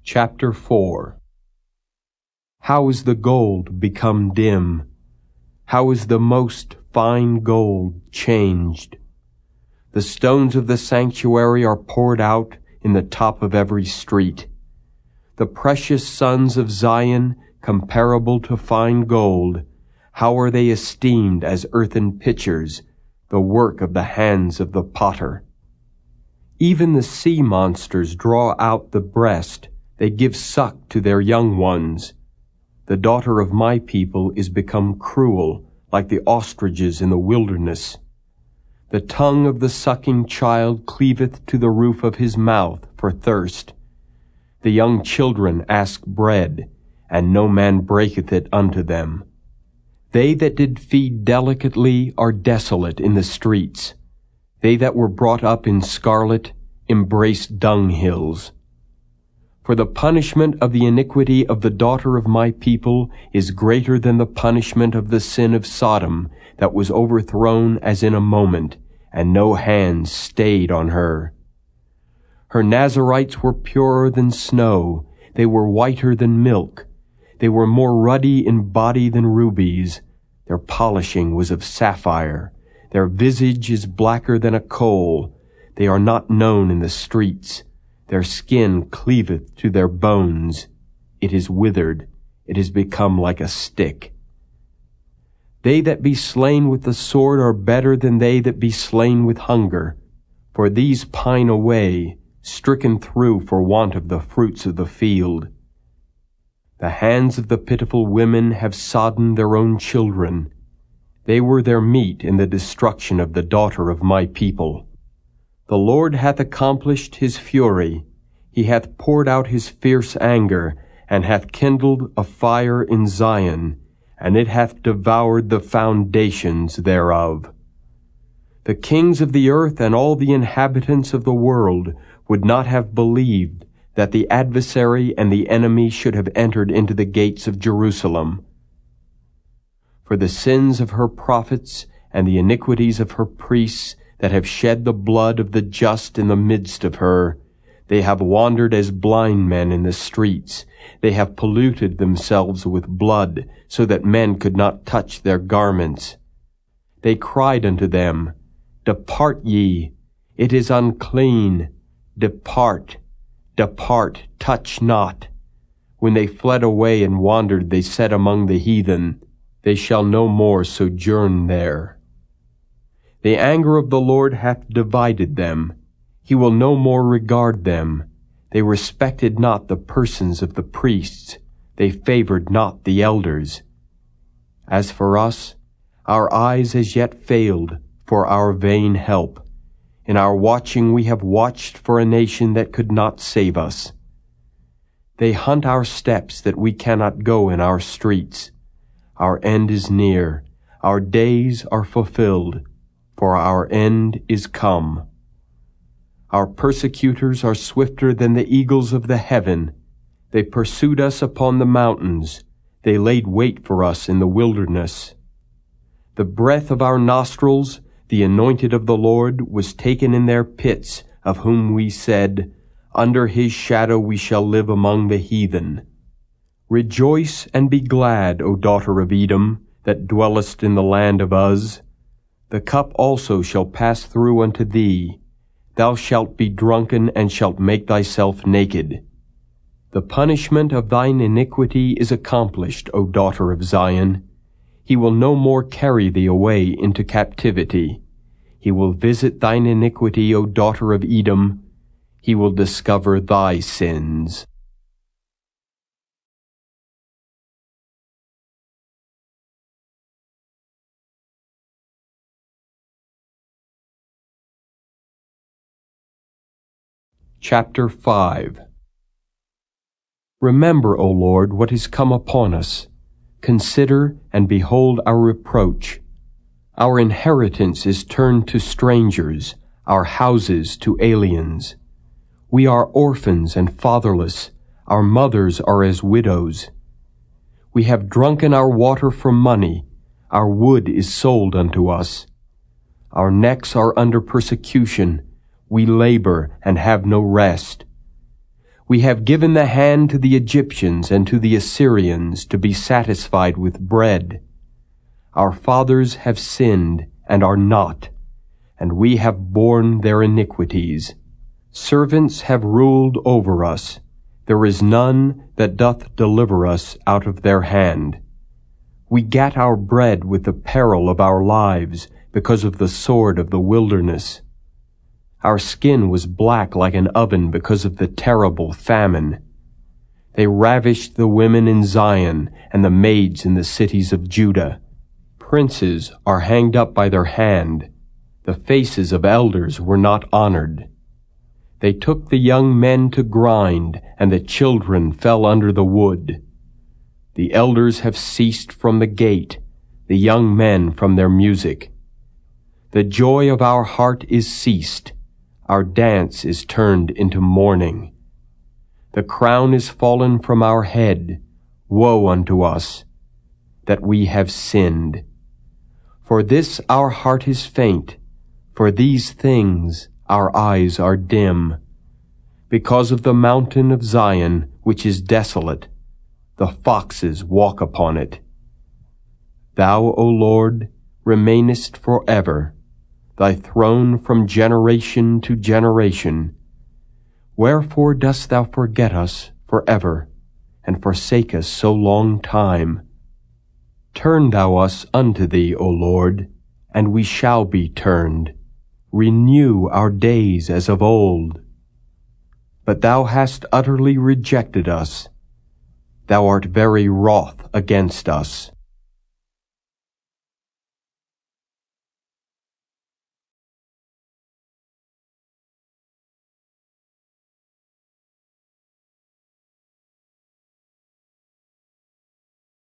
Chapter 4. How is the gold become dim? How is the most fine gold changed? The stones of the sanctuary are poured out in the top of every street. The precious sons of Zion, comparable to fine gold, how are they esteemed as earthen pitchers, the work of the hands of the potter. Even the sea monsters draw out the breast, they give suck to their young ones. The daughter of my people is become cruel, like the ostriches in the wilderness. The tongue of the sucking child cleaveth to the roof of his mouth for thirst. The young children ask bread, and no man breaketh it unto them. They that did feed delicately are desolate in the streets. They that were brought up in scarlet embrace dunghills. For the punishment of the iniquity of the daughter of my people is greater than the punishment of the sin of Sodom, that was overthrown as in a moment, and no hands stayed on her. Her Nazarites were purer than snow, they were whiter than milk. They were more ruddy in body than rubies. Their polishing was of sapphire. Their visage is blacker than a coal. They are not known in the streets. Their skin cleaveth to their bones. It is withered. It is become like a stick. They that be slain with the sword are better than they that be slain with hunger. For these pine away, stricken through for want of the fruits of the field. The hands of the pitiful women have sodden their own children. They were their meat in the destruction of the daughter of my people. The Lord hath accomplished his fury. He hath poured out his fierce anger, and hath kindled a fire in Zion, and it hath devoured the foundations thereof. The kings of the earth and all the inhabitants of the world would not have believed that the adversary and the enemy should have entered into the gates of Jerusalem. For the sins of her prophets and the iniquities of her priests that have shed the blood of the just in the midst of her, they have wandered as blind men in the streets. They have polluted themselves with blood, so that men could not touch their garments. They cried unto them, Depart ye, it is unclean. Depart, depart, touch not. When they fled away and wandered, they said among the heathen, They shall no more sojourn there. The anger of the Lord hath divided them. He will no more regard them. They respected not the persons of the priests. They favored not the elders. As for us, our eyes as yet failed for our vain help. In our watching we have watched for a nation that could not save us. They hunt our steps that we cannot go in our streets. Our end is near. Our days are fulfilled, for our end is come. Our persecutors are swifter than the eagles of the heaven. They pursued us upon the mountains. They laid wait for us in the wilderness. The breath of our nostrils, the anointed of the Lord, was taken in their pits, of whom we said, Under his shadow we shall live among the heathen. Rejoice and be glad, O daughter of Edom, that dwellest in the land of Uz. The cup also shall pass through unto thee. Thou shalt be drunken, and shalt make thyself naked. The punishment of thine iniquity is accomplished, O daughter of Zion. He will no more carry thee away into captivity. He will visit thine iniquity, O daughter of Edom. He will discover thy sins. Chapter 5. Remember, O Lord, what is come upon us. Consider and behold our reproach. Our inheritance is turned to strangers, our houses to aliens. We are orphans and fatherless. Our mothers are as widows. We have drunken our water for money. Our wood is sold unto us. Our necks are under persecution. We labor and have no rest. We have given the hand to the Egyptians and to the Assyrians to be satisfied with bread. Our fathers have sinned and are not, and we have borne their iniquities. Servants have ruled over us. There is none that doth deliver us out of their hand. We gat our bread with the peril of our lives, because of the sword of the wilderness. Our skin was black like an oven because of the terrible famine. They ravished the women in Zion and the maids in the cities of Judah. Princes are hanged up by their hand. The faces of elders were not honored. They took the young men to grind, and the children fell under the wood. The elders have ceased from the gate, the young men from their music. The joy of our heart is ceased. Our dance is turned into mourning. The crown is fallen from our head. Woe unto us, that we have sinned. For this our heart is faint. For these things our eyes are dim. Because of the mountain of Zion, which is desolate, the foxes walk upon it. Thou, O Lord, remainest forever, thy throne from generation to generation. Wherefore dost thou forget us forever, and forsake us so long time? Turn thou us unto thee, O Lord, and we shall be turned. Renew our days as of old. But thou hast utterly rejected us. Thou art very wroth against us.